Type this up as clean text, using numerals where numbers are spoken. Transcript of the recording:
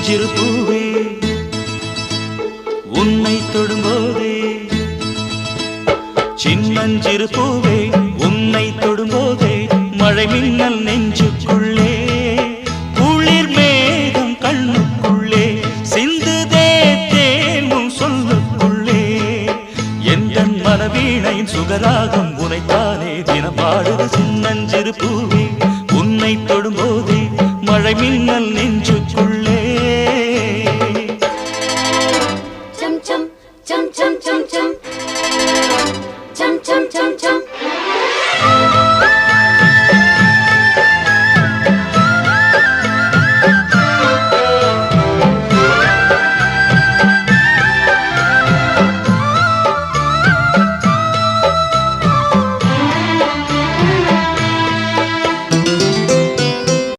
சின்னஞ்சிறு பூவே உன்னை தொடும்போதே சின்னஞ்சிறு பூவே உன்னை தொடும்போதே மழை மின்னல் நெஞ்சுக்குள்ளே குளிர் மேகம் கண்ணுக்குள்ளே சிந்துதே தேனும் சொல்லுக்குள்ளே எந்தன் மனவீணையின் சுகராகம் உனைத்தானே தினம் பாடுது சின்னஞ்சிறு பூவே உன்னை தொடும்போதே மழை மின்னல் நெஞ்சு